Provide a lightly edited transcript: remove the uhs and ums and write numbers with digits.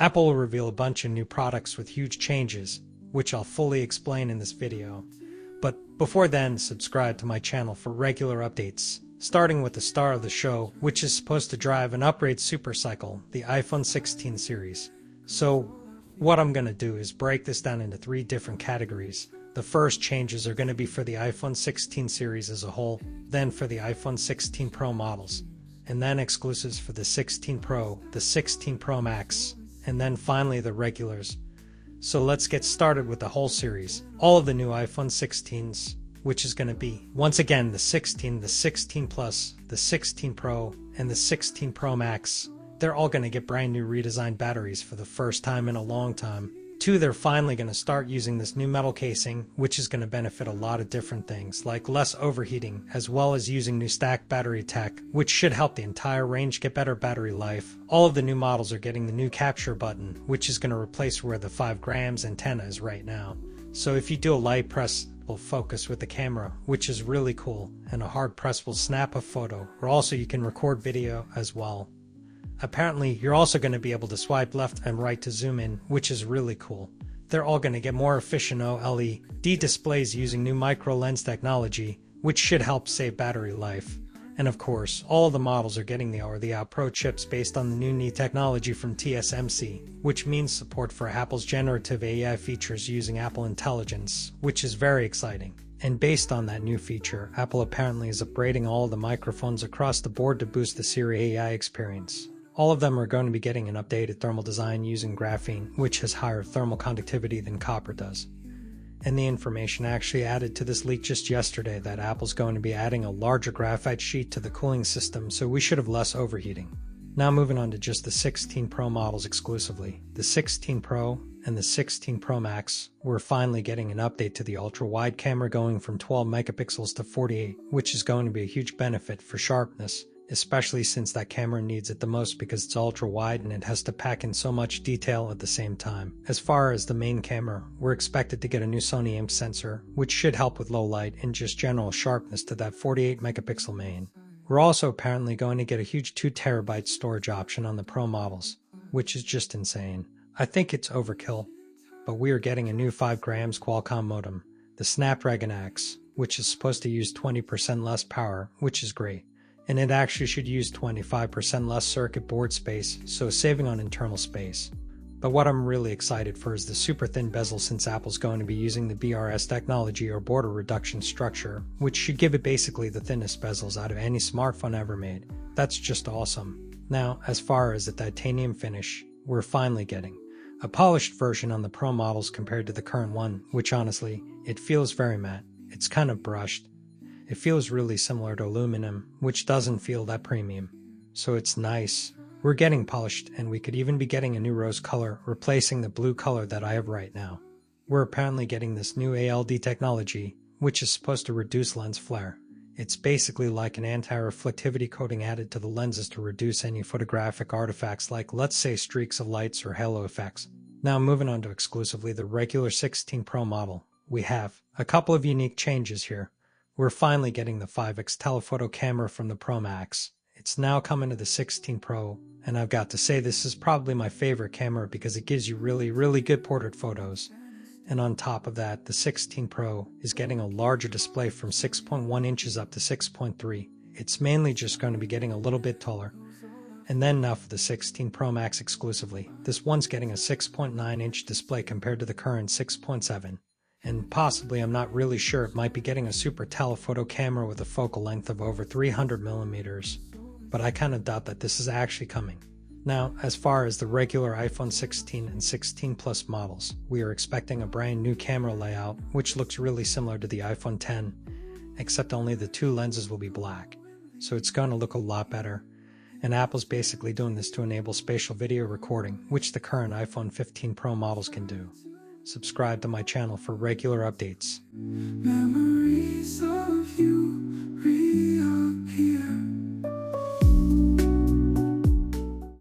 Apple will reveal a bunch of new products with huge changes, which I'll fully explain in this video. But before then, subscribe to my channel for regular updates, starting with the star of the show, which is supposed to drive an upgrade supercycle, the iPhone 16 series. So what I'm going to do is break this down into 3 different categories. The first changes are going to be for the iPhone 16 series as a whole, then for the iPhone 16 Pro models, and then exclusives for the 16 Pro, the 16 Pro Max, and then finally the regulars. So let's get started with the whole series. All of the new iPhone 16s, which is going to be, once again, the 16, the 16 Plus, the 16 Pro, and the 16 Pro Max. They're all going to get brand new redesigned batteries for the first time in a long time. 2, they're finally going to start using this new metal casing, which is going to benefit a lot of different things, like less overheating, as well as using new stacked battery tech, which should help the entire range get better battery life. All of the new models are getting the new capture button, which is going to replace where the 5 grams antenna is right now. So if you do a light press, it will focus with the camera, which is really cool, and a hard press will snap a photo, or also you can record video as well. Apparently, you're also going to be able to swipe left and right to zoom in, which is really cool. They're all going to get more efficient OLED displays using new micro lens technology, which should help save battery life. And of course, all of the models are getting the Out Pro chips based on the new knee technology from TSMC, which means support for Apple's generative AI features using Apple Intelligence, which is very exciting. And based on that new feature, Apple apparently is upgrading all of the microphones across the board to boost the Siri AI experience. All of them are going to be getting an updated thermal design using graphene, which has higher thermal conductivity than copper does. And the information actually added to this leak just yesterday that Apple's going to be adding a larger graphite sheet to the cooling system, so we should have less overheating. Now moving on to just the 16 Pro models exclusively. The 16 Pro and the 16 Pro Max, we're finally getting an update to the ultra-wide camera going from 12 megapixels to 48, which is going to be a huge benefit for sharpness, especially since that camera needs it the most because it's ultra wide and it has to pack in so much detail at the same time. As far as the main camera, we're expected to get a new Sony IMP sensor, which should help with low light and just general sharpness to that 48 megapixel main. We're also apparently going to get a huge 2TB storage option on the Pro models, which is just insane. I think it's overkill, but we are getting a new 5 grams Qualcomm modem, the Snapdragon X, which is supposed to use 20% less power, which is great. And it actually should use 25% less circuit board space, so saving on internal space. But what I'm really excited for is the super thin bezel, since Apple's going to be using the BRS technology, or border reduction structure, which should give it basically the thinnest bezels out of any smartphone ever made. That's just awesome. Now, as far as the titanium finish, we're finally getting a polished version on the Pro models compared to the current one, which honestly, it feels very matte. It's kind of brushed. It feels really similar to aluminum, which doesn't feel that premium. So it's nice. We're getting polished, and we could even be getting a new rose color, replacing the blue color that I have right now. We're apparently getting this new ALD technology, which is supposed to reduce lens flare. It's basically like an anti-reflectivity coating added to the lenses to reduce any photographic artifacts like, let's say, streaks of lights or halo effects. Now moving on to exclusively the regular 16 Pro model. We have a couple of unique changes here. We're finally getting the 5x telephoto camera from the Pro Max. It's now coming to the 16 Pro, and I've got to say this is probably my favorite camera because it gives you really good portrait photos. And on top of that, the 16 Pro is getting a larger display from 6.1 inches up to 6.3. It's mainly just going to be getting a little bit taller. And then now for the 16 Pro Max exclusively. This one's getting a 6.9-inch display compared to the current 6.7. And possibly, I'm not really sure, it might be getting a super telephoto camera with a focal length of over 300 millimeters. But I kind of doubt that this is actually coming. Now, as far as the regular iPhone 16 and 16 Plus models, we are expecting a brand new camera layout, which looks really similar to the iPhone 10, except only the 2 lenses will be black. So it's going to look a lot better. And Apple's basically doing this to enable spatial video recording, which the current iPhone 15 Pro models can do. Subscribe to my channel for regular updates. Memories of you.